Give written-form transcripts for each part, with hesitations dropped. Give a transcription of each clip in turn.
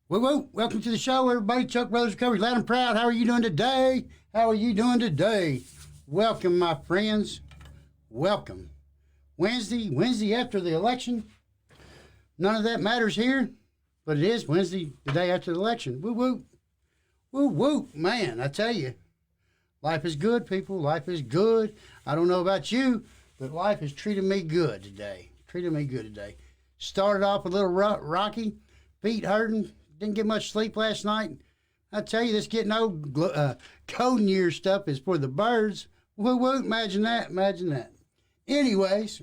Woo woo! Welcome to the show, everybody. Chuck Brothers Recovery, loud and proud. How are you doing today? How are you doing today? Welcome, my friends. Welcome. Wednesday after the election. None of that matters here, but it is Wednesday, the day after the election. Woo woo! Woo woo! Man, I tell you, life is good, people. Life is good. I don't know about you, but life has treated me good today. Started off a little rocky, feet hurting. Didn't get much sleep last night. I tell you, this getting old golden year stuff is for the birds. Woo woo! Imagine that. Anyways,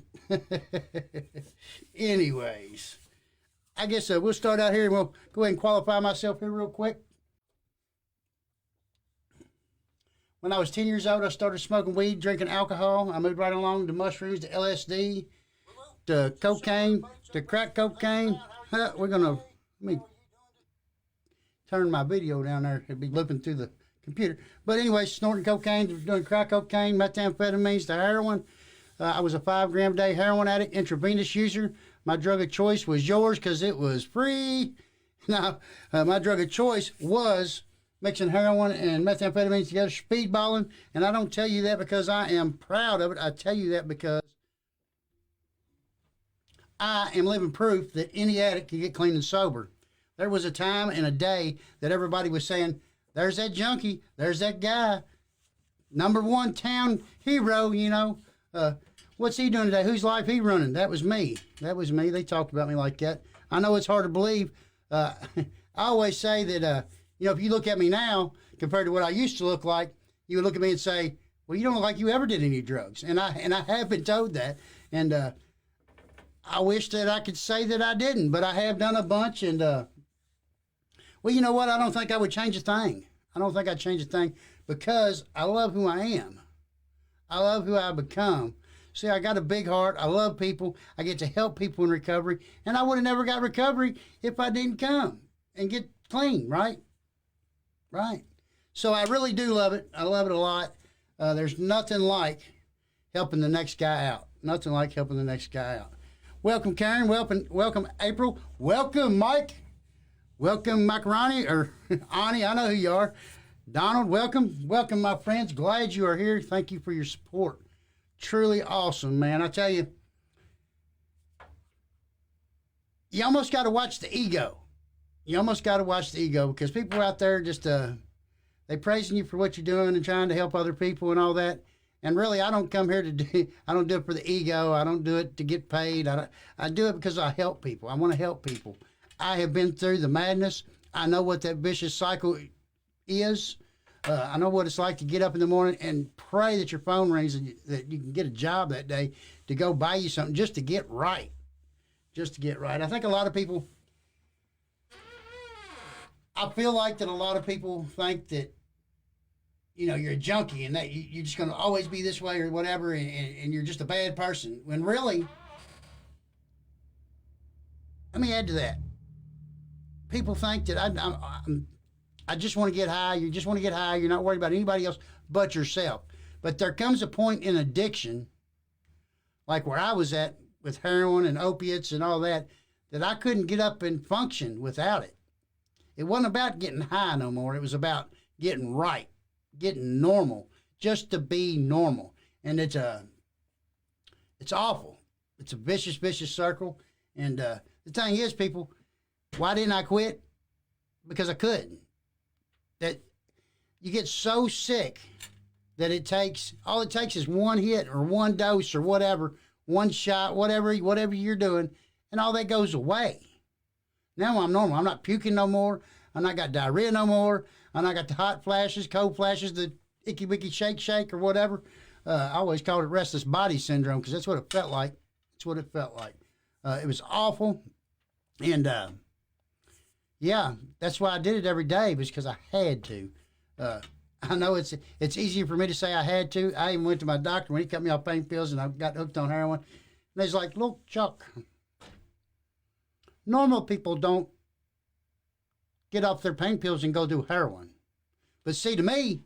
I guess we'll start out here and we'll go ahead and qualify myself here real quick. When I was 10 years old, I started smoking weed, drinking alcohol. I moved right along to mushrooms, to LSD, to cocaine, to crack cocaine. We're going to, let me turn my video down there. It'll be looping through the computer. But anyway, snorting cocaine, doing crack cocaine, methamphetamines, to heroin. I was a 5 gram a day heroin addict, intravenous user. My drug of choice was yours because it was free. Now, my drug of choice was mixing heroin and methamphetamines together, speedballing. And I don't tell you that because I am proud of it. I tell you that because I am living proof that any addict can get clean and sober. There was a time and a day that everybody was saying, there's that junkie, there's that guy, #1 town hero, you know. What's he doing today? Whose life he running? That was me. They talked about me like that. I know it's hard to believe. I always say that, if you look at me now compared to what I used to look like, you would look at me and say, well, you don't look like you ever did any drugs. And I have been told that. And I wish that I could say that I didn't, but I have done a bunch. And, well, you know what? I don't think I would change a thing. I don't think I'd change a thing because I love who I am. I love who I've become. See, I got a big heart. I love people. I get to help people in recovery. And I would have never got recovery if I didn't come and get clean, right? Right. So I really do love it. I love it a lot. There's nothing like helping the next guy out. Nothing like helping the next guy out. Welcome, Karen. Welcome, April. Welcome, Mike. Welcome, Macaroni, or Ani. I know who you are. Donald, welcome. Welcome, my friends. Glad you are here. Thank you for your support. Truly awesome, man. I tell you, you almost got to watch the ego. Because people out there just, they praising you for what you're doing and trying to help other people and all that. And really, I don't come here I don't do it for the ego. I don't do it to get paid. I do it because I help people. I want to help people. I have been through the madness. I know what that vicious cycle is. I know what it's like to get up in the morning and pray that your phone rings and that you can get a job that day to go buy you something just to get right. I think a lot of people, I feel like that a lot of people think that, you're a junkie and that you're just going to always be this way or whatever and you're just a bad person. When really, let me add to that. People think that I just want to get high. You just want to get high. You're not worried about anybody else but yourself. But there comes a point in addiction, like where I was at with heroin and opiates and all that I couldn't get up and function without it. It wasn't about getting high no more. It was about getting right, getting normal, just to be normal. And it's awful. It's a vicious, vicious circle. And the thing is, people, why didn't I quit? Because I couldn't. That you get so sick that all it takes is one hit or one dose or whatever, one shot, whatever you're doing, and all that goes away. Now I'm normal. I'm not puking no more. I'm not got diarrhea no more. I'm not got the hot flashes, cold flashes, the icky wicky shake or whatever. I always called it restless body syndrome because that's what it felt like. It was awful. And yeah, that's why I did it every day, was because I had to. I know it's easier for me to say I had to. I even went to my doctor when he cut me off pain pills and I got hooked on heroin. And he's like, look, Chuck, normal people don't get off their pain pills and go do heroin. But see, to me,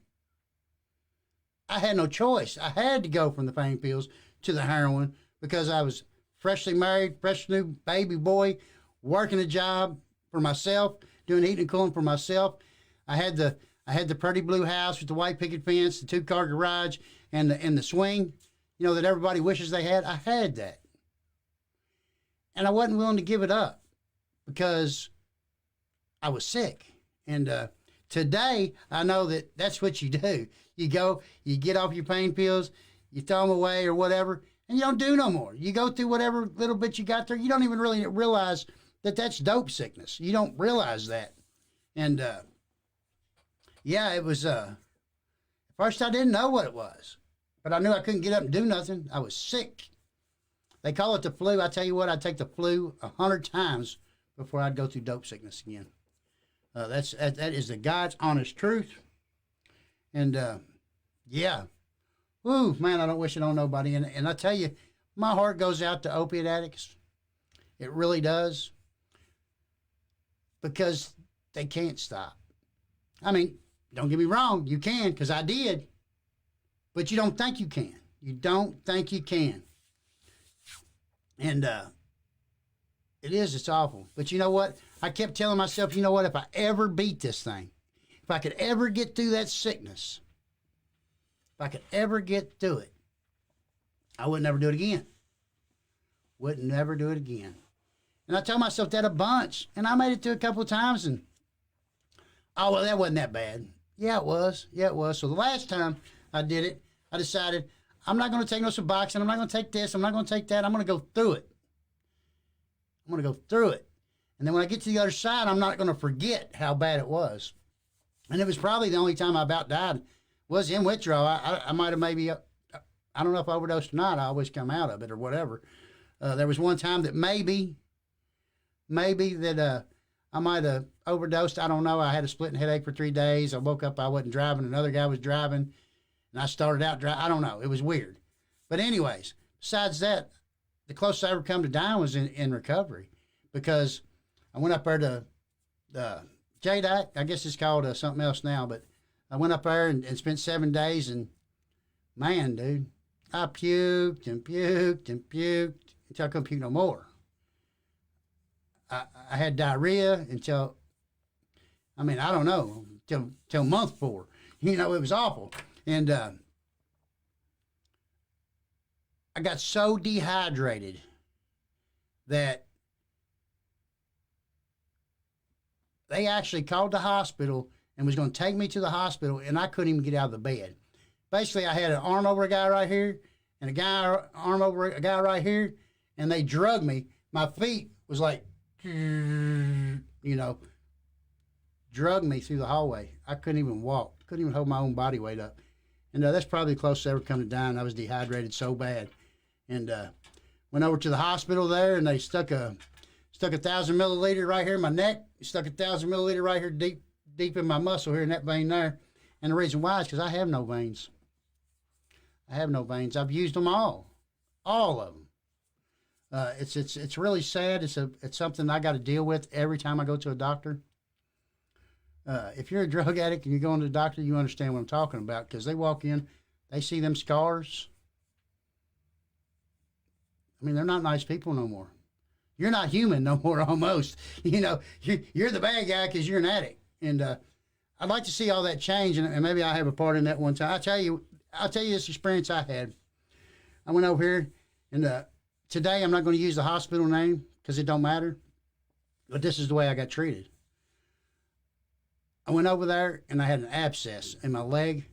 I had no choice. I had to go from the pain pills to the heroin because I was freshly married, fresh new baby boy, working a job for myself, doing heating and cooling for myself. I had the pretty blue house with the white picket fence, the 2-car garage, and the swing, that everybody wishes they had. I had that. And I wasn't willing to give it up because I was sick. And today, I know that that's what you do. You go, you get off your pain pills, you throw them away or whatever, and you don't do no more. You go through whatever little bit you got there. You don't even really realize that that's dope sickness. You don't realize that. And, yeah, it was, at first I didn't know what it was, but I knew I couldn't get up and do nothing. I was sick. They call it the flu. I tell you what, I'd take the flu 100 times before I'd go through dope sickness again. That is the God's honest truth. And, yeah. Woo, man, I don't wish it on nobody. And I tell you, my heart goes out to opiate addicts. It really does. Because they can't stop. I mean, don't get me wrong, you can, because I did. But you don't think you can. You don't think you can. And it's awful. But you know what? I kept telling myself, you know what? If I ever beat this thing, if I could ever get through that sickness, if I could ever get through it, I would never do it again. Would never do it again. And I told myself that a bunch. And I made it through a couple of times and, oh, well, that wasn't that bad. Yeah, it was. Yeah, it was. So the last time I did it, I decided I'm not going to take no Suboxone. I'm not going to take this. I'm not going to take that. I'm going to go through it. I'm going to go through it. And then when I get to the other side, I'm not going to forget how bad it was. And it was probably the only time I about died was in withdrawal. I might have maybe, I don't know if I overdosed or not. I always come out of it or whatever. There was one time that maybe that I might have overdosed. I don't know. I had a splitting headache for 3 days. I woke up, I wasn't driving. Another guy was driving. And I started out driving. I don't know. It was weird. But anyways, besides that, the closest I ever come to dying was in recovery. Because I went up there to JDAC. I guess it's called something else now. But I went up there and spent 7 days. And, man, dude, I puked and puked and puked until I couldn't puke no more. I had diarrhea until, I don't know, till month 4. It was awful. And I got so dehydrated that they actually called the hospital and was going to take me to the hospital, and I couldn't even get out of the bed. Basically, I had an arm over a guy right here and arm over a guy right here, and they drugged me. My feet was like, drugged me through the hallway. I couldn't even walk. Couldn't even hold my own body weight up. And that's probably the closest I ever come to dying. I was dehydrated so bad. And went over to the hospital there, and they stuck a 1,000 milliliter right here in my neck. Stuck a 1,000 milliliter right here deep in my muscle here in that vein there. And the reason why is because I have no veins. I have no veins. I've used them all of them. It's really sad. It's something I got to deal with every time I go to a doctor. If you're a drug addict and you're going to the doctor, you understand what I'm talking about, because they walk in, they see them scars. They're not nice people no more. You're not human no more, almost. You're the bad guy because you're an addict. And I'd like to see all that change, and maybe I'll have a part in that one time. I'll tell you this experience I had. I went over here, and today I'm not going to use the hospital name because it don't matter, but this is the way I got treated. I went over there, and I had an abscess in my leg.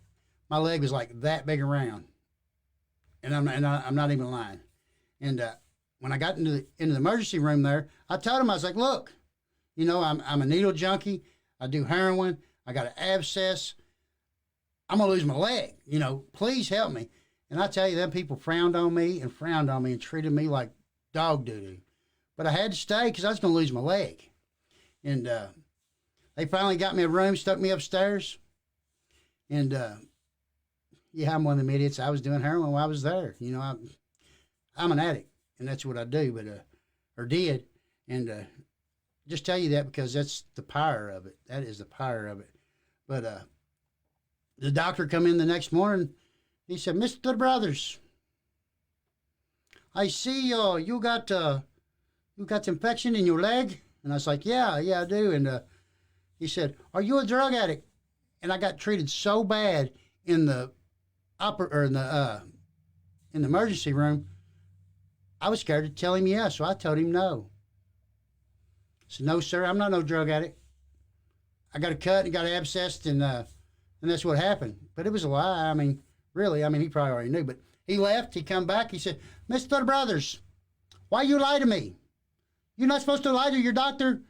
My leg was like that big around, and I'm not even lying. And when I got into the emergency room there, I told him, I was like, look, I'm a needle junkie. I do heroin. I got an abscess. I'm going to lose my leg. Please help me. And I tell you, them people frowned on me and treated me like dog doo-doo. But I had to stay because I was going to lose my leg. And they finally got me a room, stuck me upstairs. And, I'm one of them idiots. I was doing heroin while I was there. I'm an addict, and that's what I do, or did. And just tell you that because that's the power of it. That is the power of it. But the doctor come in the next morning. He said, Mr. Brothers, I see you got infection in your leg. And I was like, yeah, I do. And He said, "Are you a drug addict?" And I got treated so bad in the in the emergency room. I was scared to tell him yes, so I told him no. I said, "No, sir, I'm not no drug addict. I got a cut and got abscessed, and that's what happened." But it was a lie. I mean, really, I mean, he probably already knew. But he left. He come back. He said, "Mr. Brothers, why you lie to me? You're not supposed to lie to your doctor."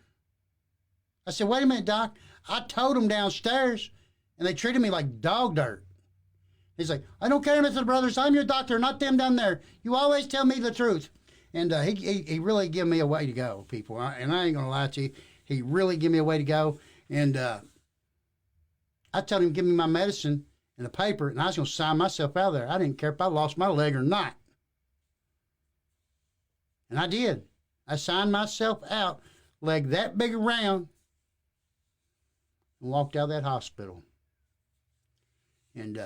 I said, "Wait a minute, doc. I told them downstairs, and they treated me like dog dirt." He's like, "I don't care, Mr. Brothers. I'm your doctor, not them down there. You always tell me the truth." And he really gave me a way to go, people. And I ain't going to lie to you. He really gave me a way to go. And I told him, "Give me my medicine and a paper," and I was going to sign myself out of there. I didn't care if I lost my leg or not. And I did. I signed myself out, leg that big around, and walked out of that hospital. And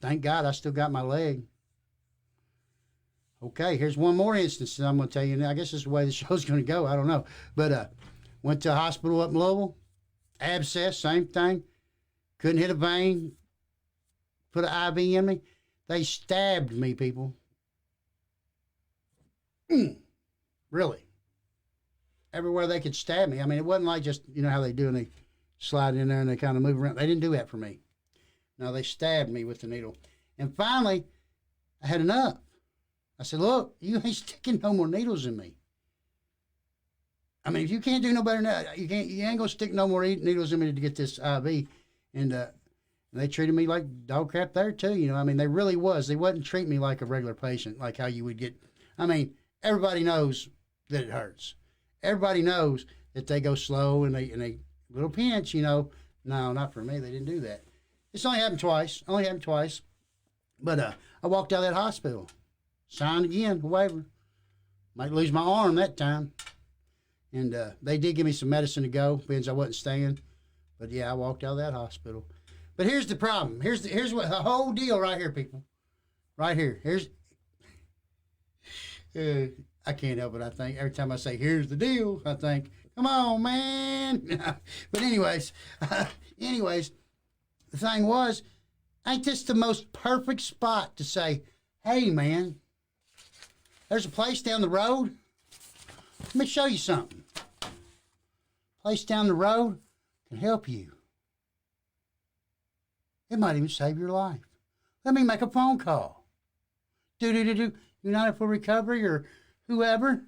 thank God I still got my leg. Okay, here's one more instance that I'm going to tell you now. I guess this is the way the show's going to go. I don't know. But went to a hospital up in Louisville. Abscess, same thing. Couldn't hit a vein. Put an IV in me. They stabbed me, people. Really. Everywhere they could stab me. I mean, it wasn't like just, you know how they do and they slide in there and they kind of move around. They didn't do that for me. No, they stabbed me with the needle. And finally, I had enough. I said, "Look, you ain't sticking no more needles in me. I mean, if you can't do no better than that, you ain't gonna stick no more needles in me to get this IV." And they treated me like dog crap there too. You know, I mean, they really was. They wouldn't treat me like a regular patient, like how you would get. I mean, everybody knows that it hurts. Everybody knows that they go slow and they little pinch. You know, no, not for me. They didn't do that. It's only happened twice. But I walked out of that hospital, signed again, a waiver. Might lose my arm that time. And they did give me some medicine to go, because I wasn't staying. But yeah, I walked out of that hospital. But here's the problem. Here's what the whole deal right here, people. Right here. I can't help it. I think every time I say "here's the deal," I think, "Come on, man." But anyways, the thing was, ain't this the most perfect spot to say, "Hey, man, there's a place down the road. Let me show you something. Place down the road can help you. It might even save your life. Let me make a phone call. United for Recovery or whoever,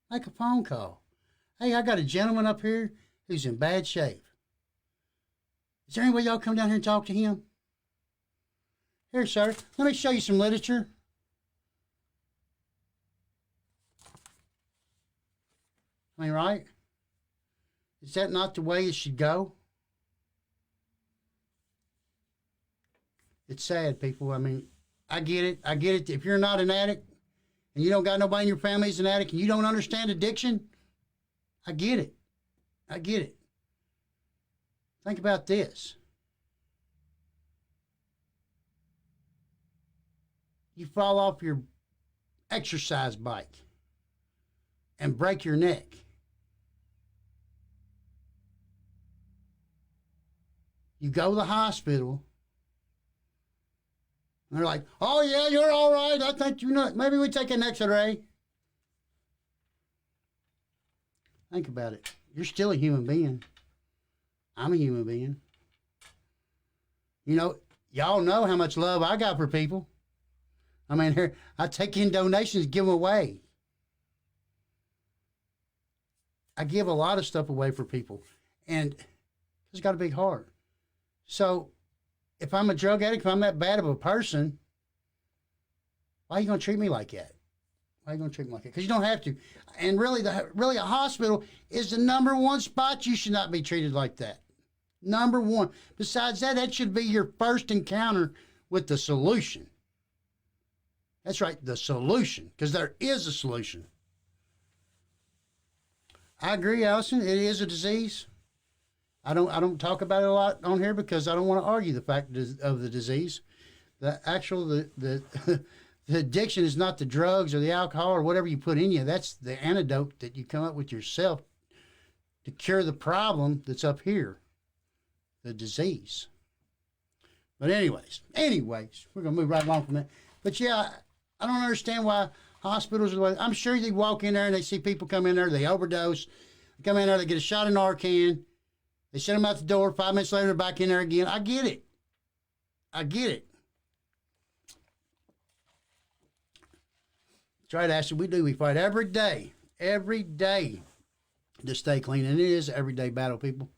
make a phone call. Hey, I got a gentleman up here who's in bad shape. Is there any way y'all come down here and talk to him? Here, sir, let me show you some literature. I mean, right? Is that not the way it should go? It's sad, people. I mean, I get it. If you're not an addict and you don't got nobody in your family who's an addict and you don't understand addiction, I get it. Think about this. You fall off your exercise bike and break your neck. You go to the hospital, and they're like, "Oh, yeah, you're all right. I think you know. Maybe we take an X-ray." Think about it. You're still a human being. I'm a human being. You know, y'all know how much love I got for people. I mean, here, I take in donations, give them away. I give a lot of stuff away for people, and it's got a big heart. So, if I'm a drug addict, if I'm that bad of a person, why are you going to treat me like that? Because you don't have to. And really, a hospital is the number one spot you should not be treated like that. Number one. Besides that should be your first encounter with the solution. That's right, the solution, because there is a solution. I agree, Allison. It is a disease. I don't talk about it a lot on here because I don't want to argue the fact of the disease. The addiction is not the drugs or the alcohol or whatever you put in you. That's the antidote that you come up with yourself to cure the problem that's up here, the disease. But anyways, we're going to move right along from that. But yeah, I don't understand why hospitals are the way. I'm sure they walk in there and they see people come in there, they overdose, they come in there, they get a shot of Narcan, they send them out the door, 5 minutes later they're back in there again. I get it. That's right, Ashley, we do. We fight every day to stay clean. And it is an everyday battle, people.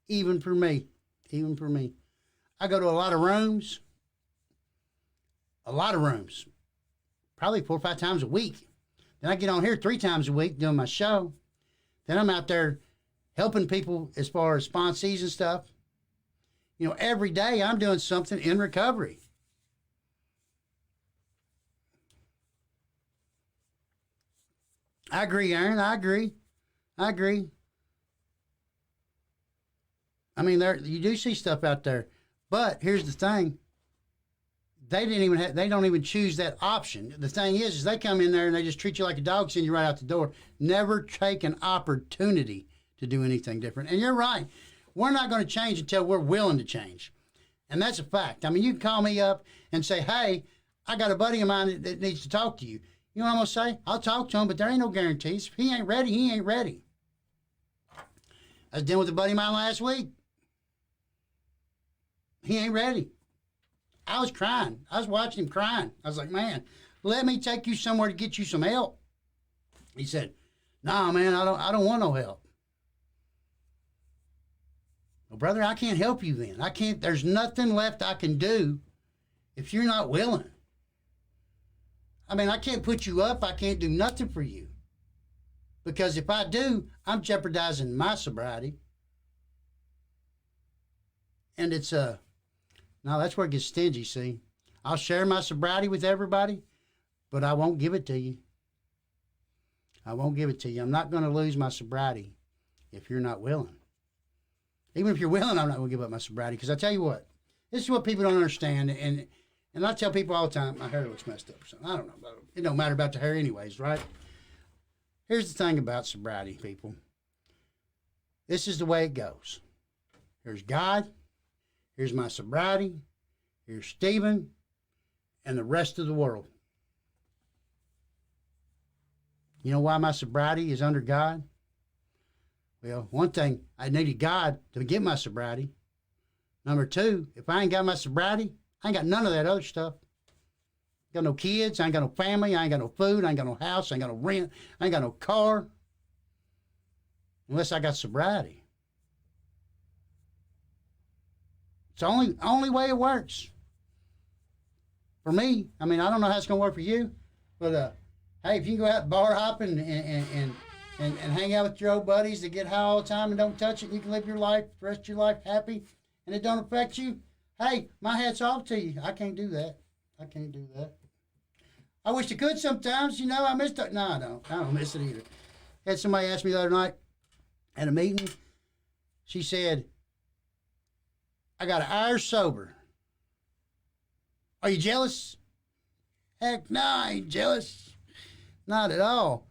Even for me. I go to a lot of rooms. Probably 4 or 5 times a week. Then I get on here 3 times a week doing my show. Then I'm out there helping people as far as sponsees and stuff. You know, every day I'm doing something in recovery. I agree, Aaron. I agree. I mean, you do see stuff out there, but here's the thing: they don't even choose that option. The thing is they come in there and they just treat you like a dog, send you right out the door. Never take an opportunity to do anything different. And you're right. We're not going to change until we're willing to change, and that's a fact. I mean, you can call me up and say, "Hey, I got a buddy of mine that needs to talk to you." You know what I'm going to say? I'll talk to him, but there ain't no guarantees. If he ain't ready, he ain't ready. I was dealing with a buddy of mine last week. He ain't ready. I was crying. I was watching him crying. I was like, man, let me take you somewhere to get you some help. He said, nah, man, I don't want no help. Well, brother, I can't help you then. There's nothing left I can do if you're not willing. I mean, I can't put you up. I can't do nothing for you. Because if I do, I'm jeopardizing my sobriety. And it's now that's where it gets stingy, see. I'll share my sobriety with everybody, but I won't give it to you. I'm not going to lose my sobriety if you're not willing. Even if you're willing, I'm not going to give up my sobriety. Because I tell you what, this is what people don't understand. And I tell people all the time, my hair looks messed up or something. I don't know. It don't matter about the hair anyways, right? Here's the thing about sobriety, people. This is the way it goes. Here's God. Here's my sobriety. Here's Stephen. And the rest of the world. You know why my sobriety is under God? Well, one thing, I needed God to get my sobriety. Number 2, if I ain't got my sobriety, I ain't got none of that other stuff. I ain't got no kids. I ain't got no family. I ain't got no food. I ain't got no house. I ain't got no rent. I ain't got no car. Unless I got sobriety. It's the only way it works. For me, I mean, I don't know how it's going to work for you. But, hey, if you can go out bar hopping and hang out with your old buddies that get high all the time and don't touch it, and you can live your life, the rest of your life happy, and it don't affect you, hey, my hat's off to you. I can't do that. I wish I could sometimes. You know, I missed it. No, I don't. I don't miss it either. Had somebody ask me the other night at a meeting. She said, I got an hour sober. Are you jealous? Heck no, I ain't jealous. Not at all.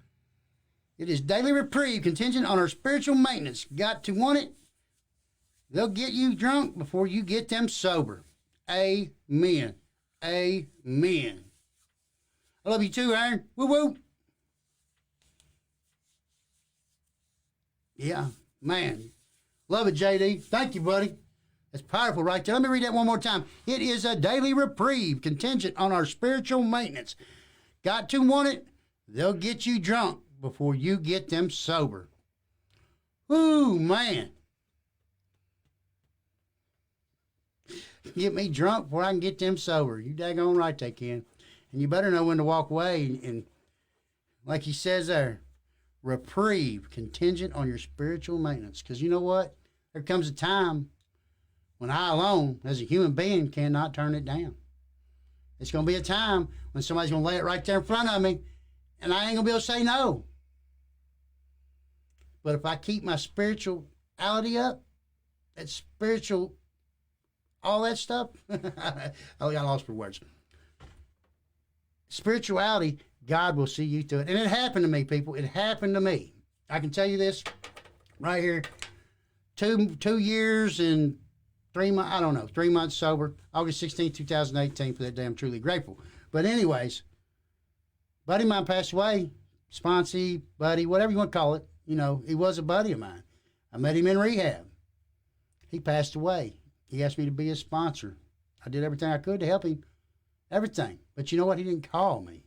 It is daily reprieve contingent on our spiritual maintenance. Got to want it. They'll get you drunk before you get them sober. Amen. Amen. I love you too, Aaron. Woo woo. Yeah, man. Love it, JD. Thank you, buddy. That's powerful right there. Let me read that one more time. It is a daily reprieve contingent on our spiritual maintenance. Got to want it. They'll get you drunk before you get them sober. Ooh, man. Get me drunk before I can get them sober. You daggone right they can. And you better know when to walk away. And like he says there, reprieve contingent on your spiritual maintenance. Because you know what? There comes a time when I alone, as a human being, cannot turn it down. It's going to be a time when somebody's going to lay it right there in front of me, and I ain't going to be able to say no. But if I keep my spirituality up, that spiritual, all that stuff, I got lost for words. Spirituality, God will see you through it. And it happened to me, people. It happened to me. I can tell you this right here. 2 years and 3 months, I don't know, 3 months sober. August 16th, 2018. For that day, I'm truly grateful. But anyways, buddy of mine passed away. Sponsee, buddy, whatever you want to call it. You know, he was a buddy of mine. I met him in rehab. He passed away. He asked me to be his sponsor. I did everything I could to help him. Everything. But you know what? He didn't call me.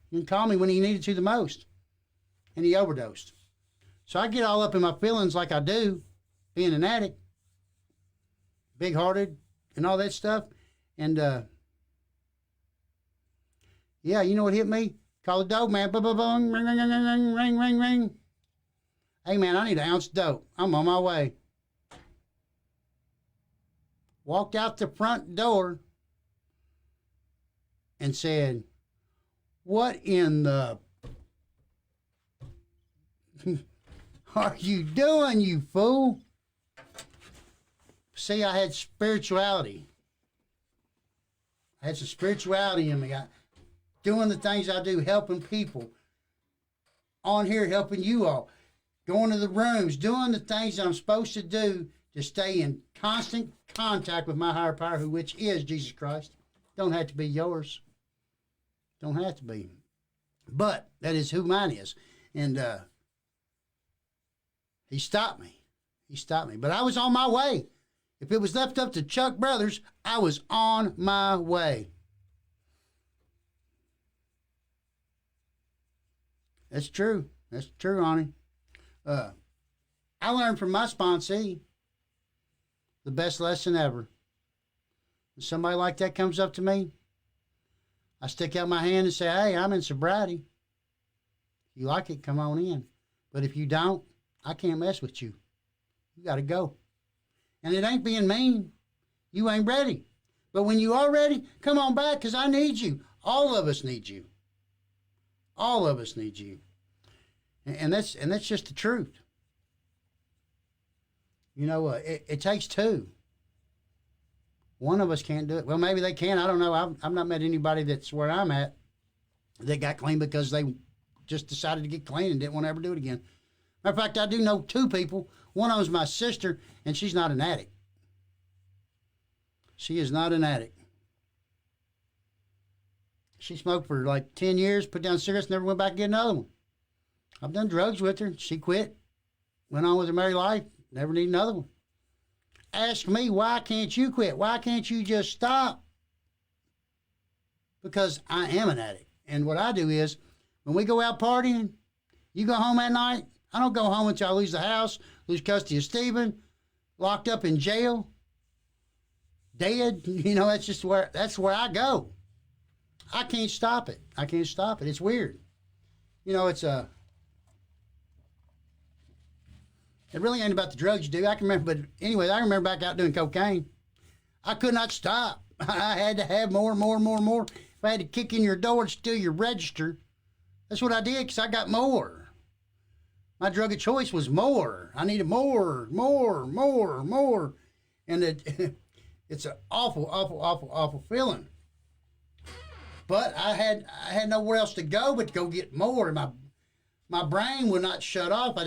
He didn't call me when he needed to the most. And he overdosed. So I get all up in my feelings like I do, being an addict, big-hearted, and all that stuff. And, yeah, you know what hit me? Call the dope man. Boom, boom, boom. Ring, ring, ring, ring, ring, ring, ring. Hey, man, I need an ounce of dope. I'm on my way. Walked out the front door and said, what in the are you doing, you fool? See, I had spirituality. I had some spirituality in me. Doing the things I do, helping people. On here, helping you all. Going to the rooms, doing the things that I'm supposed to do to stay in constant contact with my higher power, which is Jesus Christ. Don't have to be yours. Don't have to be. But that is who mine is. And he stopped me. He stopped me. But I was on my way. If it was left up to Chuck Brothers, I was on my way. That's true. That's true, Ronnie. I learned from my sponsee the best lesson ever. When somebody like that comes up to me, I stick out my hand and say, hey, I'm in sobriety. If you like it, come on in. But if you don't, I can't mess with you. You got to go. And it ain't being mean. You ain't ready. But when you are ready, come on back because I need you. All of us need you. All of us need you. And that's just the truth. You know, it takes two. One of us can't do it. Well, maybe they can. I don't know. I've not met anybody that's where I'm at that got clean because they just decided to get clean and didn't want to ever do it again. Matter of fact, I do know two people. One of them's my sister, and she's not an addict. She is not an addict. She smoked for like 10 years, put down cigarettes, never went back and get another one. I've done drugs with her. She quit. Went on with her married life. Never need another one. Ask me, why can't you quit? Why can't you just stop? Because I am an addict. And what I do is, when we go out partying, you go home at night. I don't go home until I lose the house, lose custody of Stephen, locked up in jail, dead. You know, that's where I go. I can't stop it. I can't stop it. It's weird. You know, it really ain't about the drugs you do. I can remember, but anyway, I remember back out doing cocaine. I could not stop. I had to have more. If I had to kick in your door and steal your register, that's what I did because I got more. My drug of choice was more. I needed more. And it's an awful feeling. But I had nowhere else to go but to go get more. And my brain would not shut off.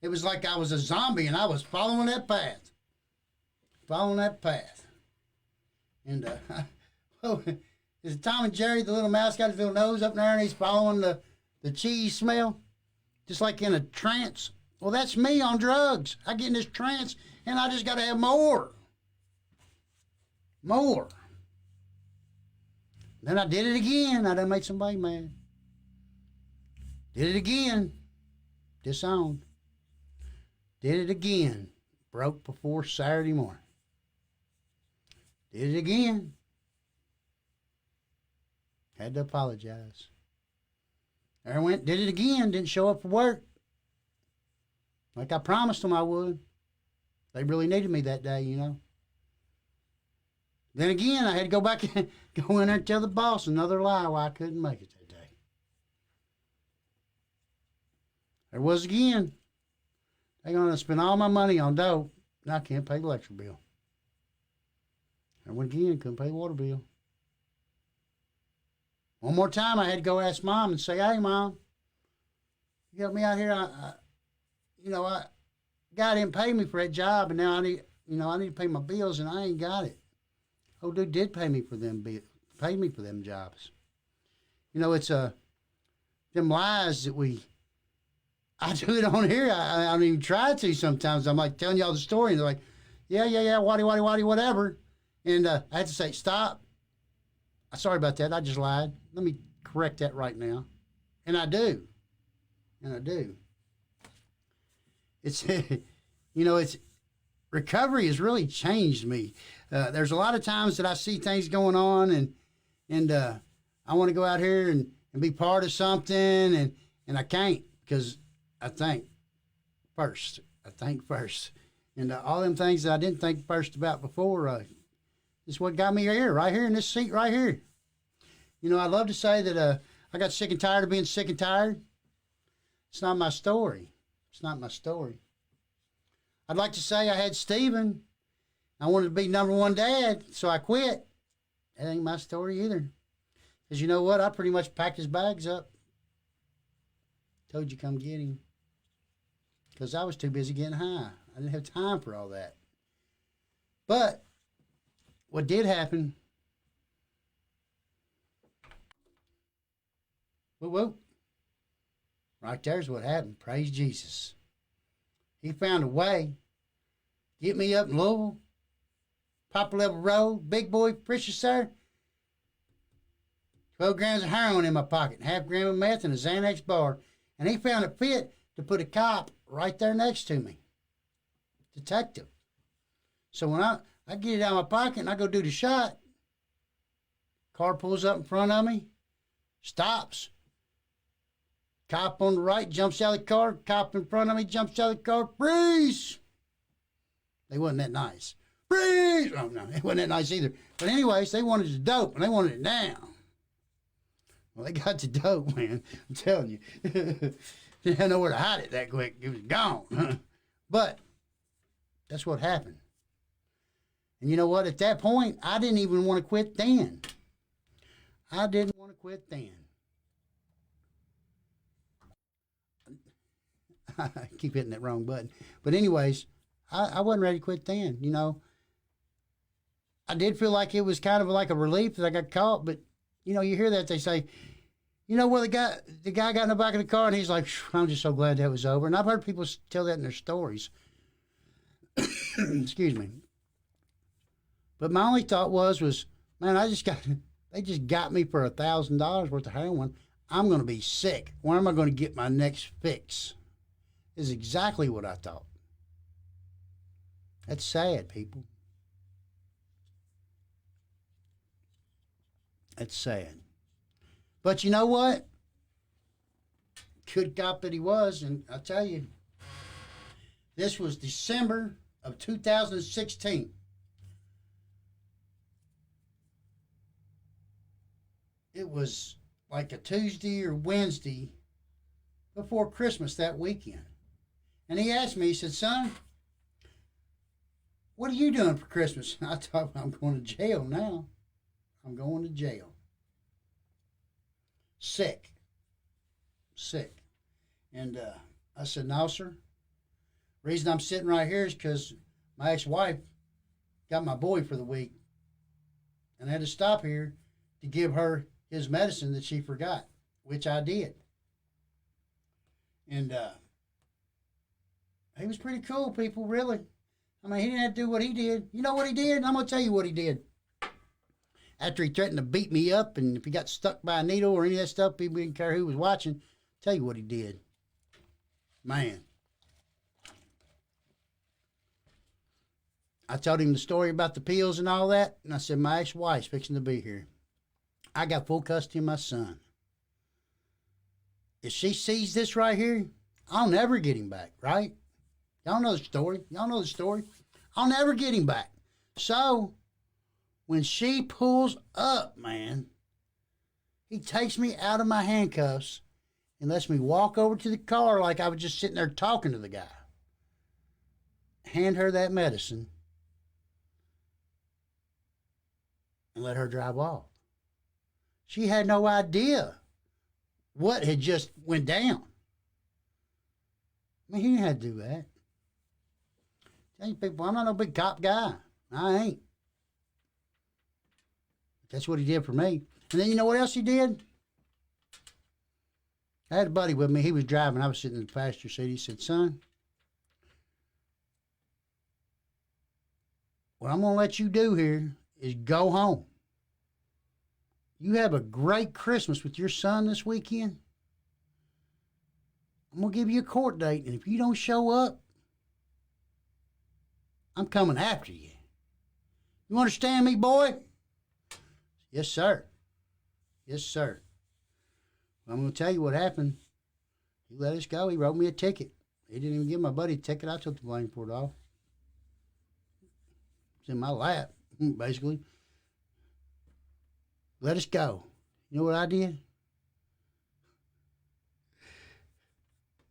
It was like I was a zombie and I was following that path. And is it Tom and Jerry, the little mouse, got his little nose up there and he's following the cheese smell? Just like in a trance. Well, that's me on drugs. I get in this trance and I just got to have more. Then I did it again. I done made somebody mad. Did it again. Disowned. Did it again. Broke before Saturday morning. Did it again. Had to apologize. There I went, did it again. Didn't show up for work. Like I promised them I would. They really needed me that day, you know. Then again, I had to go back and go in there and tell the boss another lie why I couldn't make it that day. There was again. They're going to spend all my money on dope, and I can't pay the electric bill. I went again, couldn't pay the water bill. One more time, I had to go ask Mom and say, hey, Mom, you help me out here. I God didn't pay me for that job, and now I need to pay my bills, and I ain't got it. Oh, dude did pay me for them jobs. It's them lies that I do it on here. I don't even try to sometimes. I'm like telling y'all the story, and they're like, yeah, waddy, whatever. And I had to say, stop. Sorry about that. I just lied. Let me correct that right now. And I do. It's, it's recovery has really changed me. There's a lot of times that I see things going on, and I want to go out here and be part of something, and I can't because I think first. And all them things that I didn't think first about before is what got me here, right here in this seat right here. I'd love to say that I got sick and tired of being sick and tired. It's not my story. I'd like to say I had Stephen. I wanted to be number one dad, so I quit. That ain't my story either. Because you know what? I pretty much packed his bags up. Told you come get him. Because I was too busy getting high. I didn't have time for all that. But what did happen... Whoa. Right there's what happened. Praise Jesus. He found a way. Get me up in Louisville. Poplar Level Road. Big boy, preacher, sir. 12 grams of heroin in my pocket. Half gram of meth and a Xanax bar. And he found it fit to put a cop right there next to me. Detective. So when I get it out of my pocket and I go do the shot, car pulls up in front of me, stops. Cop on the right jumps out of the car. Cop in front of me jumps out of the car. Freeze! They wasn't that nice. Freeze! Oh, no, it wasn't that nice either. But anyways, they wanted the dope, and they wanted it now. Well, they got the dope, man. I'm telling you. They didn't know where to hide it that quick. It was gone. But that's what happened. And you know what? At that point, I didn't even want to quit then. I keep hitting that wrong button. But anyways, I wasn't ready to quit then, I did feel like it was kind of like a relief that I got caught, but, you hear that, they say, well, the guy got in the back of the car and he's like, I'm just so glad that was over. And I've heard people tell that in their stories. Excuse me. But my only thought was, man, they just got me for $1,000 worth of heroin. I'm going to be sick. Where am I going to get my next fix? Is exactly what I thought. That's sad, people. That's sad. But you know what? Good cop that he was, and I'll tell you, this was December of 2016. It was like a Tuesday or Wednesday before Christmas that weekend. And he asked me, he said, son, what are you doing for Christmas? I thought, I'm going to jail now. I'm going to jail. Sick. And I said, no, sir. Reason I'm sitting right here is because my ex-wife got my boy for the week. And I had to stop here to give her his medicine that she forgot, which I did. And he was pretty cool, people, really. I mean, he didn't have to do what he did. You know what he did? I'm going to tell you what he did. After he threatened to beat me up, and if he got stuck by a needle or any of that stuff, people didn't care who was watching. Tell you what he did. Man. I told him the story about the pills and all that, and I said, my ex-wife's fixing to be here. I got full custody of my son. If she sees this right here, I'll never get him back, right? Y'all know the story. I'll never get him back. So, when she pulls up, man, he takes me out of my handcuffs and lets me walk over to the car like I was just sitting there talking to the guy. Hand her that medicine and let her drive off. She had no idea what had just went down. I mean, he didn't have to do that. Tell you people, I'm not no big cop guy. I ain't. That's what he did for me. And then you know what else he did? I had a buddy with me. He was driving. I was sitting in the passenger seat. He said, son, what I'm going to let you do here is go home. You have a great Christmas with your son this weekend. I'm going to give you a court date, and if you don't show up, I'm coming after you. You understand me, boy? Yes, sir. Yes, sir. Well, I'm going to tell you what happened. He let us go. He wrote me a ticket. He didn't even give my buddy a ticket. I took the blame for it all. It's in my lap, basically. Let us go. You know what I did?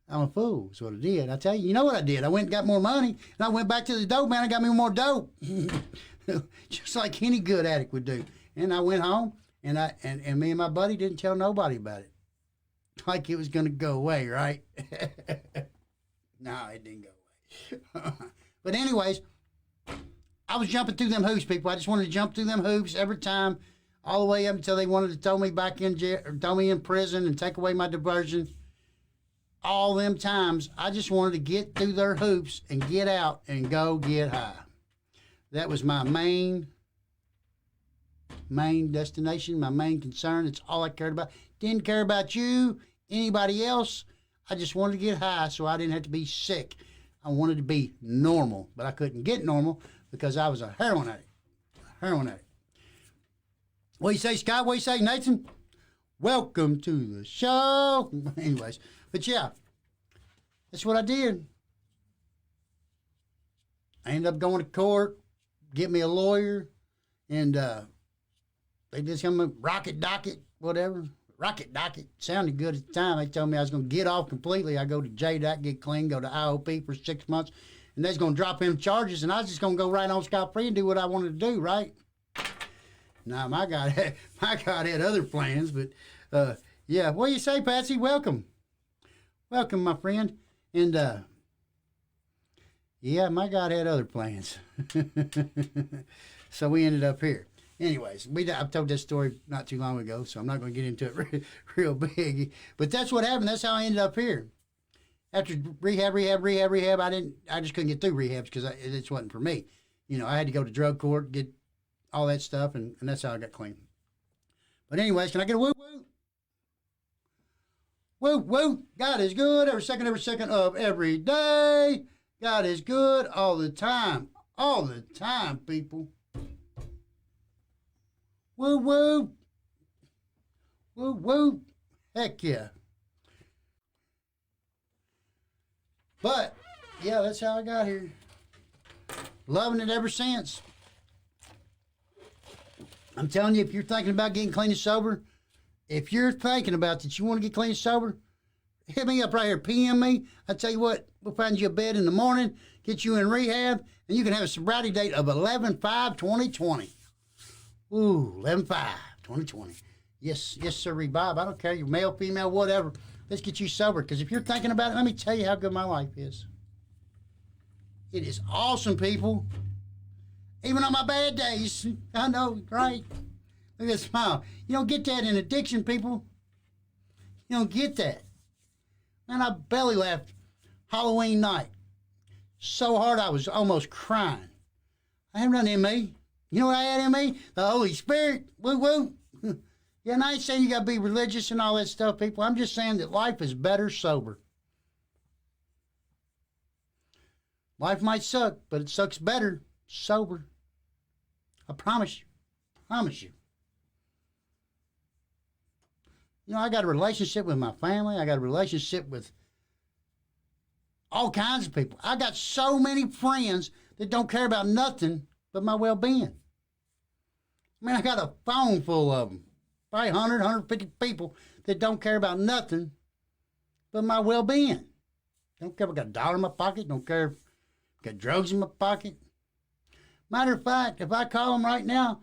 I'm a fool. That's what I did. I tell you, you know what I did? I went and got more money, and I went back to the dope man and got me more dope. Just like any good addict would do. And I went home, and me and my buddy didn't tell nobody about it. Like it was going to go away, right? No, it didn't go away. But anyways, I was jumping through them hoops, people. I just wanted to jump through them hoops every time, all the way up until they wanted to throw me back in jail, or throw me in prison and take away my diversion. All them times, I just wanted to get through their hoops and get out and go get high. That was my main destination, my main concern. It's all I cared about. Didn't care about you, anybody else. I just wanted to get high so I didn't have to be sick. I wanted to be normal, but I couldn't get normal because I was a heroin addict. What do you say, Scott? What do you say, Nathan? Welcome to the show. Anyways, but yeah, that's what I did. I ended up going to court, get me a lawyer, and they just come up, rocket docket, whatever. Rocket docket sounded good at the time. They told me I was going to get off completely. I go to JDOC, get clean, go to IOP for 6 months, and they's going to drop in charges, and I was just going to go right on scot-free and do what I wanted to do, right? Now, my God had other plans, but yeah. What do you say, Patsy? Welcome, my friend. And yeah, my God had other plans, so we ended up here. Anyways, I've told this story not too long ago, so I'm not going to get into it real big. But that's what happened. That's how I ended up here. After rehab, I just couldn't get through rehabs because it just wasn't for me. You know, I had to go to drug court, get all that stuff, and that's how I got clean. But anyways, can I get a woo-woo? Woo-woo. God is good every second of every day. God is good all the time. All the time, people. Woo-woo. Woo-woo. Heck yeah. But, yeah, that's how I got here. Loving it ever since. I'm telling you, if you're thinking about getting clean and sober, if you're thinking about that you want to get clean and sober, hit me up right here. PM me. I tell you what, we'll find you a bed in the morning, get you in rehab, and you can have a sobriety date of 11/5/2020. Ooh, 11/5/2020. Yes, sir, Bob. I don't care. You're male, female, whatever. Let's get you sober. Because if you're thinking about it, let me tell you how good my life is. It is awesome, people. Even on my bad days. I know, right? Look at that smile. You don't get that in addiction, people. You don't get that. Man, I belly laughed Halloween night. So hard I was almost crying. I haven't nothing in me. You know what I had in me? The Holy Spirit. Woo-woo. Yeah, and I ain't saying you got to be religious and all that stuff, people. I'm just saying that life is better sober. Life might suck, but it sucks better sober. I promise you. Promise you. You know, I got a relationship with my family. I got a relationship with all kinds of people. I got so many friends that don't care about nothing but my well-being. I mean, I got a phone full of them. Probably 100, 150 people that don't care about nothing but my well-being. Don't care if I got a dollar in my pocket. Don't care if I got drugs in my pocket. Matter of fact, if I call them right now,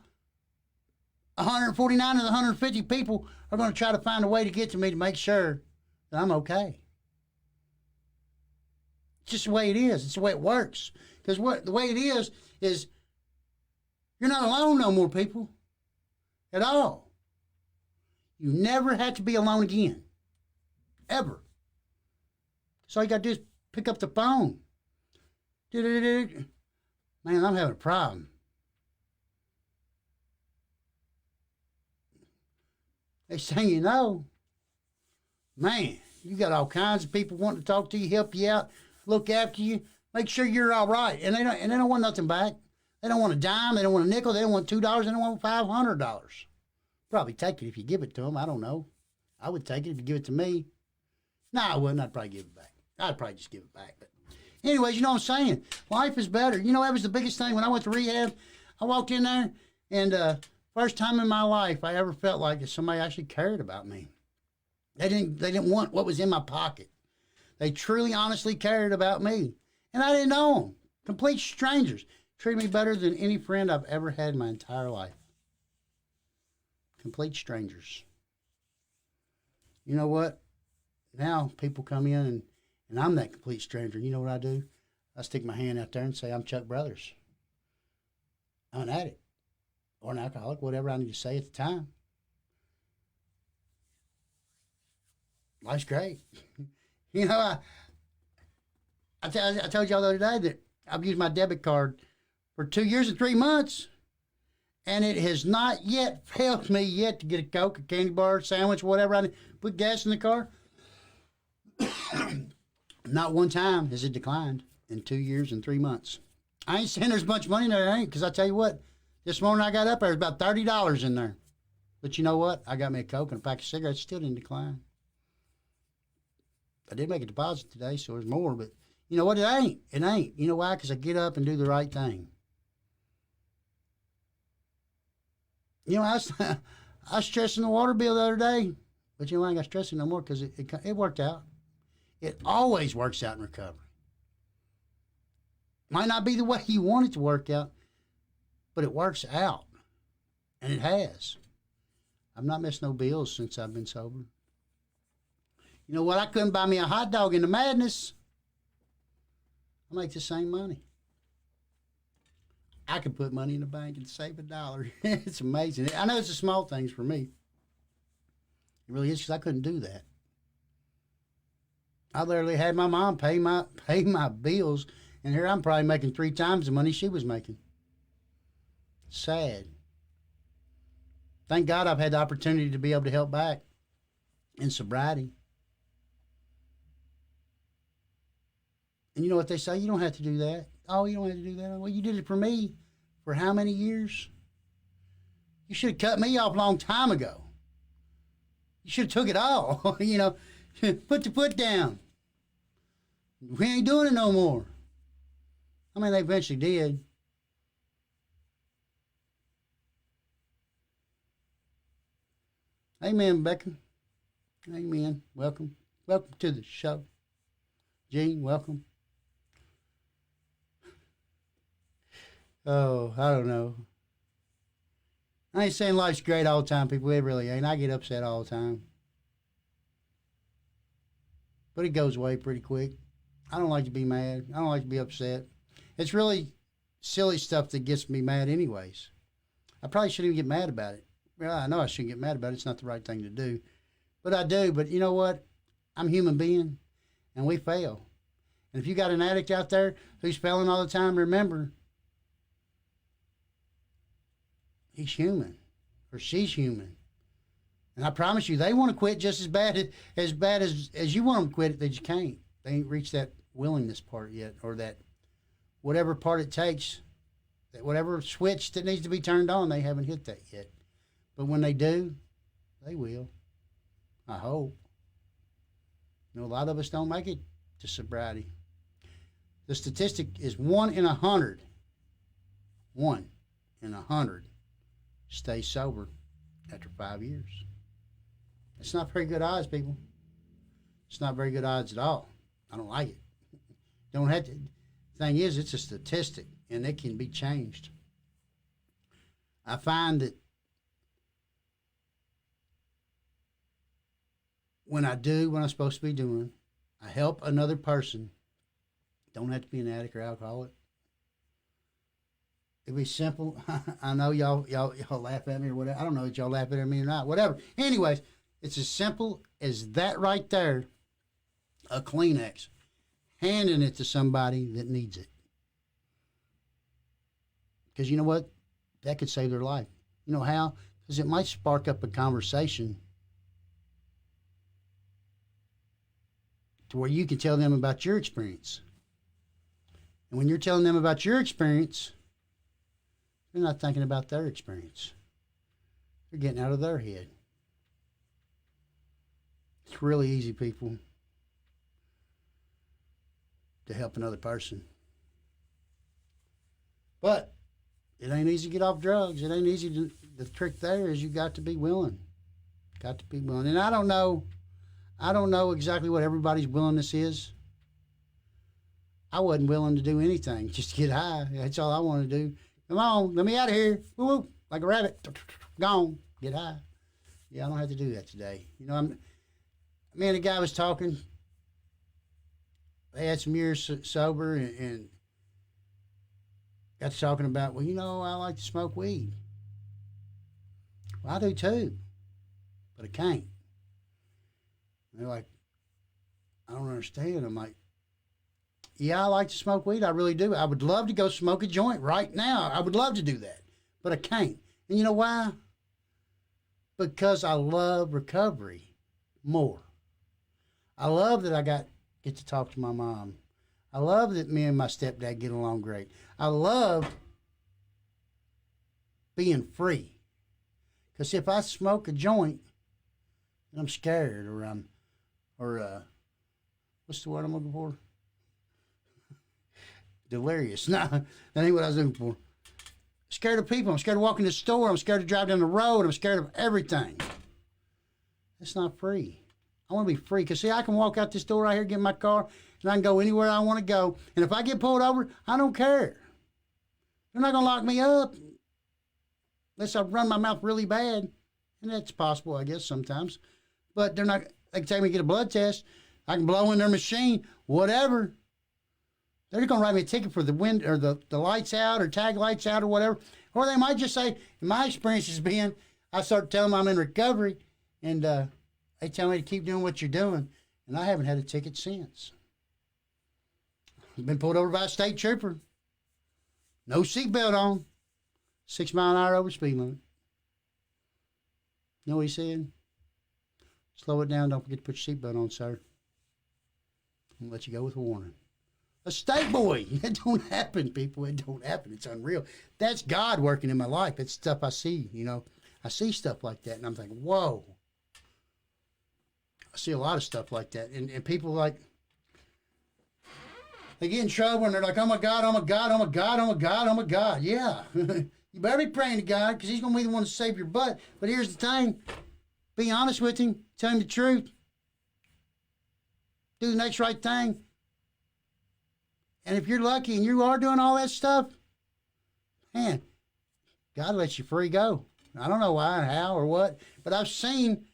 149 of the 150 people are going to try to find a way to get to me to make sure that I'm okay. just the way it is. It's the way it works. Because the way it is you're not alone no more, people. At all. You never have to be alone again. Ever. So all you got to do is pick up the phone. Man, I'm having a problem. Next thing you know, man, you got all kinds of people wanting to talk to you, help you out, look after you, make sure you're all right. And they don't want nothing back. They don't want a dime. They don't want a nickel. They don't want $2. They don't want $500. Probably take it if you give it to them. I don't know. I would take it if you give it to me. No, I wouldn't. I'd probably give it back. I'd probably just give it back. But anyways, you know what I'm saying? Life is better. You know, that was the biggest thing when I went to rehab. I walked in there, and first time in my life I ever felt like that somebody actually cared about me. They didn't want what was in my pocket. They truly, honestly cared about me. And I didn't know them. Complete strangers. Treated me better than any friend I've ever had in my entire life. Complete strangers. You know what? Now people come in and I'm that complete stranger. You know what I do? I stick my hand out there and say, I'm Chuck Brothers. I'm an addict or an alcoholic, whatever I need to say at the time. Life's great. You know, I told y'all the other day that I've used my debit card for 2 years and 3 months, and it has not yet failed me yet to get a Coke, a candy bar, sandwich, whatever I need. Put gas in the car. Not one time has it declined in 2 years and 3 months. I ain't saying there's a bunch of money in there, ain't, because I tell you what, this morning I got up, there was about $30 in there. But you know what? I got me a Coke and a pack of cigarettes, still didn't decline. I did make a deposit today, so there's more, but you know what? It ain't. It ain't. You know why? Because I get up and do the right thing. You know, I was stressing the water bill the other day, but you know, I ain't got stressing no more because it worked out. It always works out in recovery. Might not be the way you want it to work out, but it works out. And it has. I've not missed no bills since I've been sober. You know what? I couldn't buy me a hot dog in the madness. I make the same money. I can put money in the bank and save $1. It's amazing. I know it's the small things for me. It really is, because I couldn't do that. I literally had my mom pay my bills, and here I'm probably making 3 times the money she was making. Sad. Thank God I've had the opportunity to be able to help back in sobriety. And you know what they say? You don't have to do that. Oh, you don't have to do that. Well, you did it for me for how many years? You should have cut me off a long time ago. You should have took it all. You know, put the foot down. We ain't doing it no more. I mean, they eventually did. Amen, Becca. Amen. Welcome. Welcome to the show. Gene, welcome. Oh, I don't know. I ain't saying life's great all the time, people. It really ain't. I get upset all the time. But it goes away pretty quick. I don't like to be mad. I don't like to be upset. It's really silly stuff that gets me mad anyways. I probably shouldn't even get mad about it. Well, I know I shouldn't get mad about it. It's not the right thing to do. But I do. But you know what? I'm a human being, and we fail. And if you got an addict out there who's failing all the time, remember, he's human, or she's human. And I promise you, they want to quit just as bad as you want them to quit it. They just can't. They ain't reached that willingness part yet, or that whatever part it takes, that whatever switch that needs to be turned on, they haven't hit that yet. But when they do, they will. I hope. You know, a lot of us don't make it to sobriety. The statistic is 1 in 100. 1 in 100 stay sober after 5 years. It's not very good odds, people. It's not very good odds at all. I don't like it. Don't have to. Thing is, it's a statistic, and it can be changed. I find that when I do what I'm supposed to be doing, I help another person Don't have to be an addict or alcoholic. It'd be simple. I know y'all laugh at me or whatever. I don't know if y'all laugh at me or not. Whatever. Anyways, it's as simple as that right there. A Kleenex, handing it to somebody that needs it. Because you know what? That could save their life. You know how? Because it might spark up a conversation to where you can tell them about your experience. And when you're telling them about your experience, they're not thinking about their experience. They're getting out of their head. It's really easy, people, to help another person. But it ain't easy to get off drugs. It ain't easy to, the trick there is you got to be willing. Got to be willing. And I don't know exactly what everybody's willingness is. I wasn't willing to do anything, just to get high. That's all I wanted to do. Come on, let me out of here. Woo woo, like a rabbit. Gone, get high. Yeah, I don't have to do that today. You know, me and the guy was talking. They had some years sober and got to talking about, well, you know, I like to smoke weed. Well, I do too, but I can't. And they're like, I don't understand. I'm like, yeah, I like to smoke weed. I really do. I would love to go smoke a joint right now. I would love to do that, but I can't. And you know why? Because I love recovery more. I love that I get to talk to my mom. I love that me and my stepdad get along great. I love being free. Because if I smoke a joint and I'm scared or what's the word I'm looking for? Delirious. No, that ain't what I was looking for. Scared of people. I'm scared of walking to the store. I'm scared to drive down the road. I'm scared of everything. That's not free. I want to be free. Because, see, I can walk out this door right here, get in my car, and I can go anywhere I want to go. And if I get pulled over, I don't care. They're not going to lock me up unless I run my mouth really bad. And that's possible, I guess, sometimes. But they're not, they can take me to get a blood test. I can blow in their machine, whatever. They're going to write me a ticket for the wind or the lights out or tag lights out or whatever. Or they might just say, in my experience has been, I start telling them I'm in recovery and they tell me to keep doing what you're doing. And I haven't had a ticket since. I've been pulled over by a state trooper. No seatbelt on. 6 mile an hour over speed limit. You know what he said? Slow it down. Don't forget to put your seatbelt on, sir. I'm going to let you go with a warning. A state boy. It don't happen, people. It don't happen. It's unreal. That's God working in my life. It's stuff I see, you know. I see stuff like that, and I'm thinking, whoa. I see a lot of stuff like that. And people like, they get in trouble, and they're like, oh, my God, oh, my God, oh, my God, oh, my God, oh, my God. Yeah. You better be praying to God because he's going to be the one to save your butt. But here's the thing. Be honest with him. Tell him the truth. Do the next right thing. And if you're lucky and you are doing all that stuff, man, God lets you free go. I don't know why, how, or what, but I've seen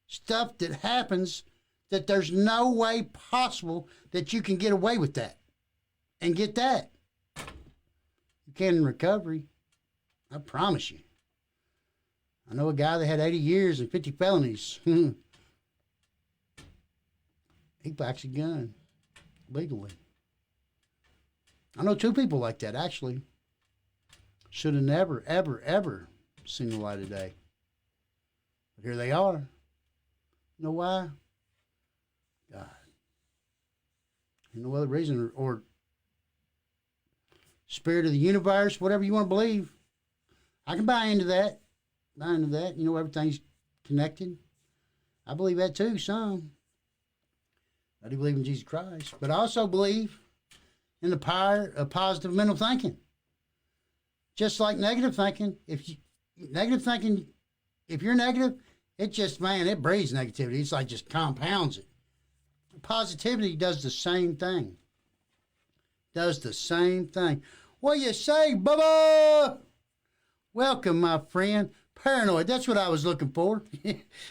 stuff that happens that there's no way possible that you can get away with that and get that. You can in recovery. I promise you. I know a guy that had 80 years and 50 felonies. He packs a gun legally. I know 2 people like that, actually. Should have never, ever, ever seen the light of day. But here they are. You know why? God. No other reason, or spirit of the universe, whatever you want to believe. I can buy into that. Buy into that. You know, everything's connected. I believe that too, some. I do believe in Jesus Christ. But I also believe in the power of positive mental thinking. Just like negative thinking, if you're negative, it just, man, it breeds negativity. It's like just compounds it. Positivity does the same thing. Does the same thing. What you say, Bubba? Welcome, my friend. Paranoid, that's what I was looking for.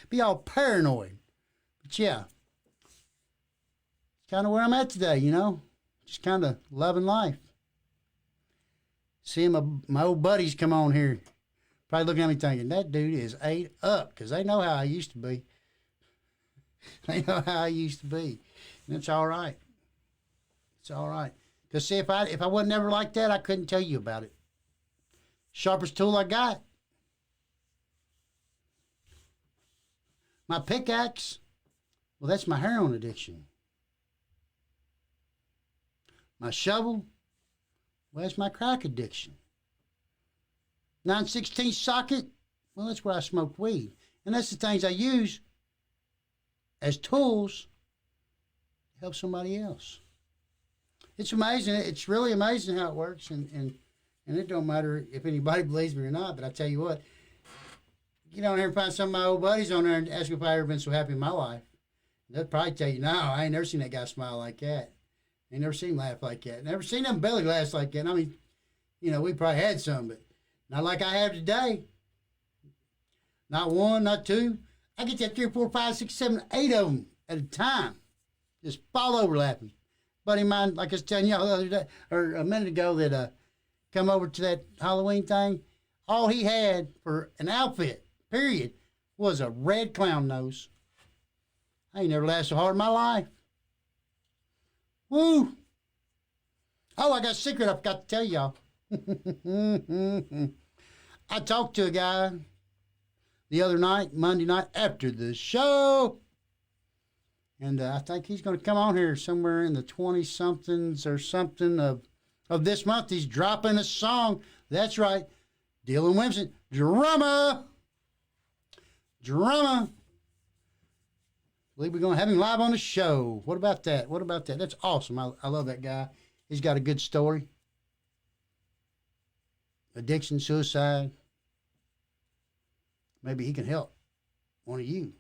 Be all paranoid. But yeah, it's kind of where I'm at today, you know. Just kind of loving life. Seeing my old buddies come on here. Probably looking at me thinking, that dude is ate up, because they know how I used to be. They know how I used to be. And it's all right. It's all right. Because see, if I wasn't ever like that, I couldn't tell you about it. Sharpest tool I got. My pickaxe, well, that's my heroin addiction. My shovel, well, that's my crack addiction. 9/16 socket, well, that's where I smoke weed. And that's the things I use as tools to help somebody else. It's amazing. It's really amazing how it works. And it don't matter if anybody believes me or not, but I tell you what, get on here and find some of my old buddies on there and ask if I ever been so happy in my life. They'll probably tell you, no, I ain't never seen that guy smile like that. I ain't never seen him laugh like that. Never seen them belly laughs like that. I mean, we probably had some, but not like I have today. Not one, not two. I get that 3, 4, 5, 6, 7, 8 of them at a time. Just fall over laughing. Buddy of mine, like I was telling y'all the other day, or a minute ago, that come over to that Halloween thing. All he had for an outfit, period, was a red clown nose. I ain't never laughed so hard in my life. Woo! Oh, I got a secret I forgot to tell y'all. I talked to a guy the other night, Monday night, after the show. And I think he's going to come on here somewhere in the 20-somethings or something of this month. He's dropping a song. That's right. Dylan Winston. Drummer. I believe we're going to have him live on the show. What about that? That's awesome. I love that guy. He's got a good story. Addiction, suicide. Maybe he can help one of you.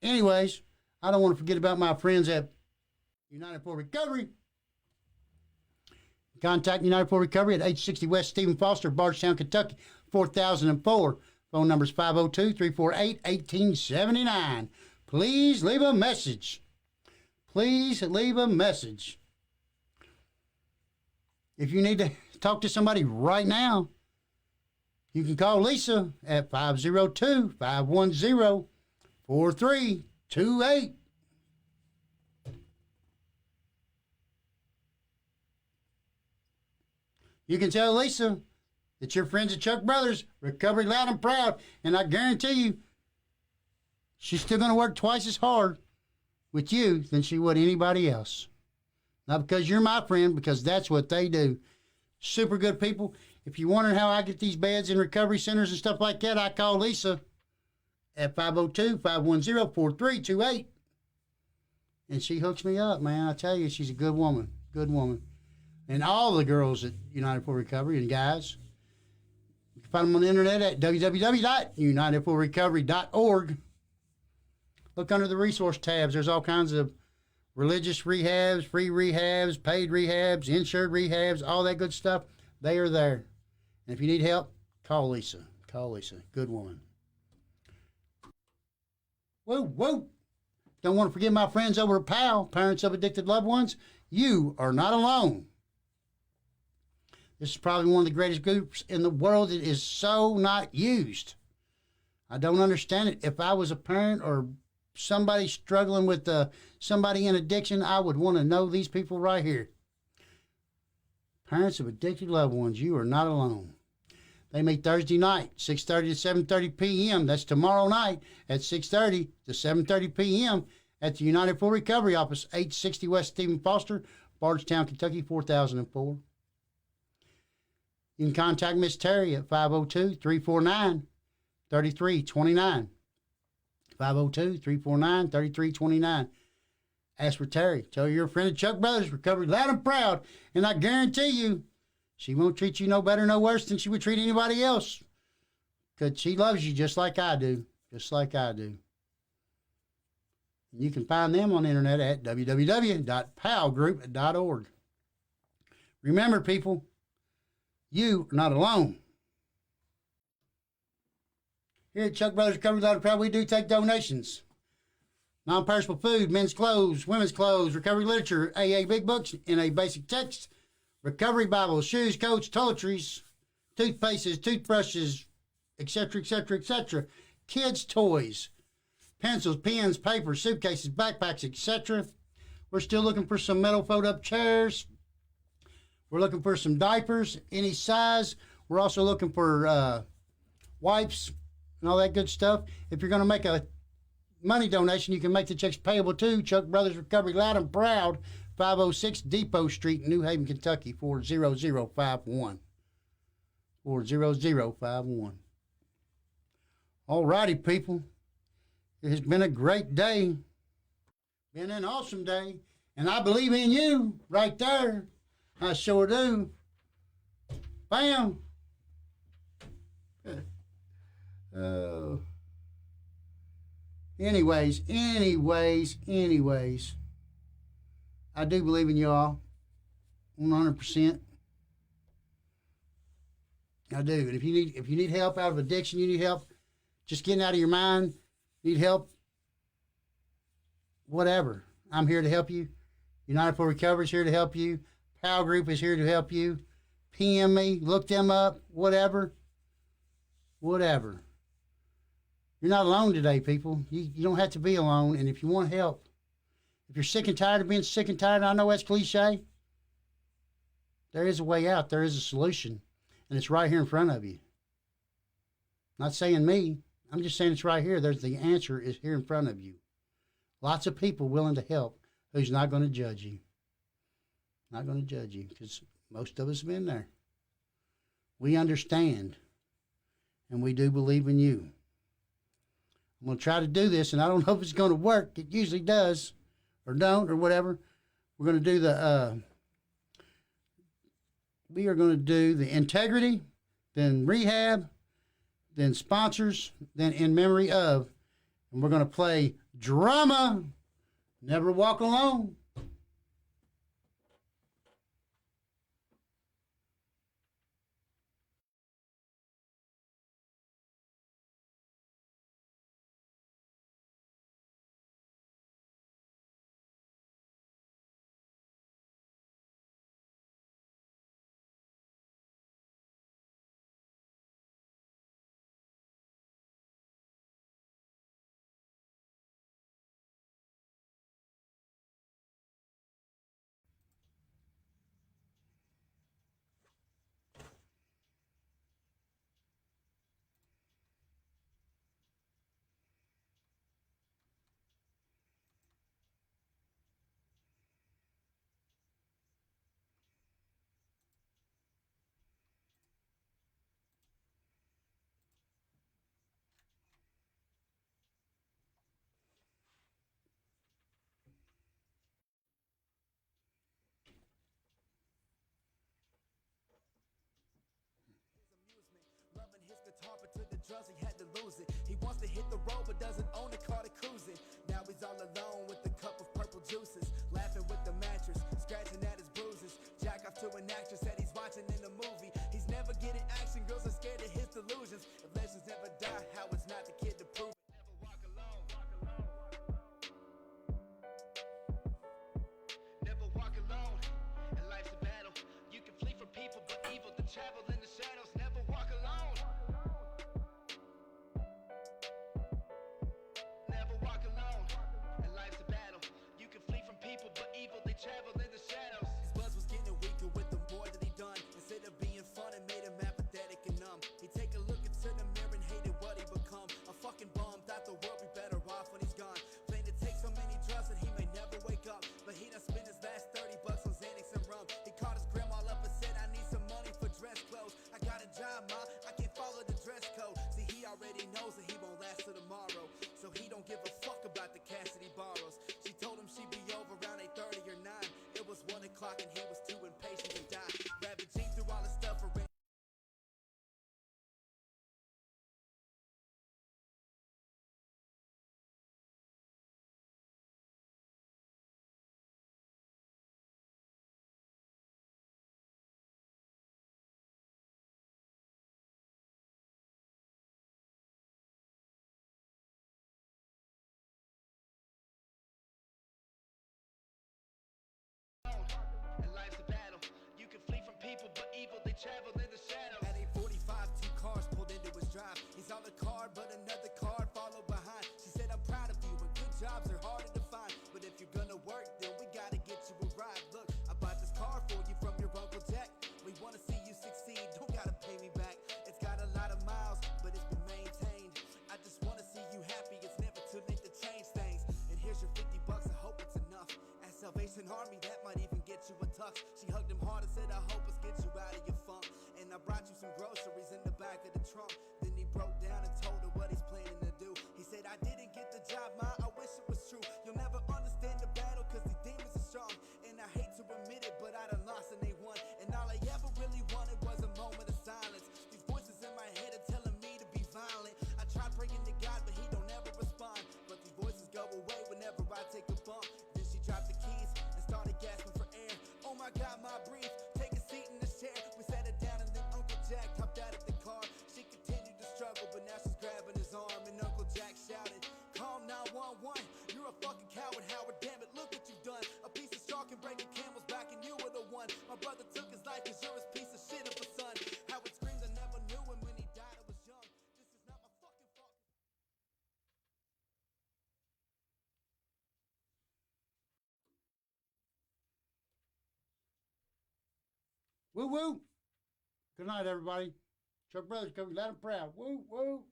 Anyways, I don't want to forget about my friends at United for Recovery. Contact United for Recovery at 860 West Stephen Foster, Bardstown, Kentucky, 4004. Phone number is 502-348-1879. Please leave a message. If you need to talk to somebody right now, you can call Lisa at 502-510-4328. You can tell Lisa that your friends at Chuck Brothers, Recovery Loud and Proud, and I guarantee you, she's still going to work twice as hard with you than she would anybody else. Not because you're my friend, because that's what they do. Super good people. If you're wondering how I get these beds in recovery centers and stuff like that, I call Lisa at 502-510-4328. And she hooks me up, man. I tell you, she's a good woman. And all the girls at United for Recovery and guys, you can find them on the internet at www.unitedforrecovery.org. Look under the resource tabs. There's all kinds of religious rehabs, free rehabs, paid rehabs, insured rehabs, all that good stuff. They are there. And if you need help, call Lisa. Good woman. Whoa. Don't want to forget my friends over at PAL, Parents of Addicted Loved Ones. You are not alone. This is probably one of the greatest groups in the world that is so not used. I don't understand it. If I was a parent or somebody struggling with somebody in addiction, I would want to know these people right here. Parents of Addicted Loved Ones, you are not alone. They meet Thursday night, 6:30 to 7:30 p.m. That's tomorrow night at 6:30 to 7:30 p.m. at the United for Recovery office, 860 West Stephen Foster, Bardstown, Kentucky, 4004. You can contact Miss Terry at 502-349-3329. 502-349-3329. Ask for Terry. Tell her you're a friend of Chuck Brothers, Recovery Loud and Proud. And I guarantee you, she won't treat you no better, no worse than she would treat anybody else. Because she loves you just like I do. And you can find them on the internet at www.palgroup.org. Remember, people, you are not alone. Here at Chuck Brothers Recovery Loud and Proud, we do take donations. Non-perishable food, men's clothes, women's clothes, recovery literature, AA big books, NA basic text, recovery Bibles, shoes, coats, toiletries, toothpastes, toothbrushes, etc., etc., etc. Kids' toys, pencils, pens, paper, suitcases, backpacks, etc. We're still looking for some metal fold-up chairs. We're looking for some diapers, any size. We're also looking for wipes and all that good stuff. If you're going to make a money donation, you can make the checks payable to Chuck Brothers Recovery Loud and Proud, 506 Depot Street, New Haven, Kentucky, 40051. 40051. All righty, people. It has been a great day. Been an awesome day. And I believe in you right there. I sure do. Bam. Anyways, I do believe in y'all 100%. I do. And if you need help out of addiction, you need help just getting out of your mind, need help, whatever. I'm here to help you. United for Recovery is here to help you. PAL Group is here to help you. PM me, look them up, whatever. Whatever. You're not alone today, people. You don't have to be alone. And if you want help, if you're sick and tired of being sick and tired, I know that's cliche, there is a way out. There is a solution. And it's right here in front of you. Not saying me. I'm just saying it's right here. There's the answer is here in front of you. Lots of people willing to help who's not going to judge you. Not going to judge you because most of us have been there. We understand. And we do believe in you. I'm going to try to do this, and I don't know if it's going to work. It usually does, or don't, or whatever. We're going to do we are going to do the integrity, then rehab, then sponsors, then in memory of, and we're going to play drama, Never Walk Alone. To the drugs, he had to lose it. He wants to hit the road, but doesn't own a car to cruise in. Now he's all alone with a cup of purple juices, laughing with the mattress, scratching at his bruises. Jack off to an actress that he's watching in a movie. He's never getting action, girls are scared of his delusions. If legends never die, how it's not the kid to prove it. Never walk alone. Never walk alone. And life's a battle. You can flee from people, but evil to travel in the shadows. Never walk alone. Never walk alone, and life's a battle. You can flee from people, but evil, they travel in the shadows. His buzz was getting weaker with the more that he done. Instead of being fun, it made him apathetic and numb. He take a look into the mirror and hated what he become. A fucking bum, thought the world be better off when he's gone. Planned to take so many drugs that he may never wake up. But he done spent his last $30 on Xanax and rum. He called his grandma up and said, I need some money for dress clothes. I got a job, ma, I can't follow the dress code. See, he already knows that he won't last till tomorrow. So he don't give a fuck about the cash that he borrows. She told him she'd be over around 8:30 or 9. It was 1 o'clock and he was too impatient to die. Ravaging through all the stuff around. and life's a battle. You can flee from people, but evil they travel in the shadows. At 8:45, 2 cars pulled into his drive. He saw the car, but another car followed behind. She said, I'm proud of you, and good jobs are harder to find. But if you're gonna work, then we gotta get you a ride. Look, I bought this car for you from your Uncle Jack. We wanna see you succeed, don't gotta pay me back. It's got a lot of miles, but it's been maintained. I just wanna see you happy, it's never too late to change things. And here's your $50, I hope it's enough. At Salvation Army, that might even get you a tux. She hugged him hard and said, I hope it's get you out of your funk. And I brought you some groceries in the back of the trunk. Then he broke down and told her what he's planning to do. He said, I didn't get the job, Ma, I wish it was true. You'll never understand the battle, cause these demons are strong. And I hate to admit it, but I done lost and they won. And all I ever really wanted was a moment of silence. These voices in my head are telling me to be violent. I tried praying to God, but he don't ever respond. But these voices go away whenever I take a bump. Then she dropped the keys and started gasping for air. Oh my God, my breathe, take a seat in this chair. We sat her down and then Uncle Jack hopped out of the car. She continued to struggle, but now she's grabbing his arm. And Uncle Jack shouted, call 911, you're a fucking coward, Howard, damn it, look what you've done. A piece of straw can break a camel's back and you were the one. My brother took his life cause you're his piece of shit of a son. Howard screamed, I never knew him when he died, I was young. This is not my fucking fault. Woo woo. Good night, everybody. Chuck Brothers, go loud and proud. Woo woo.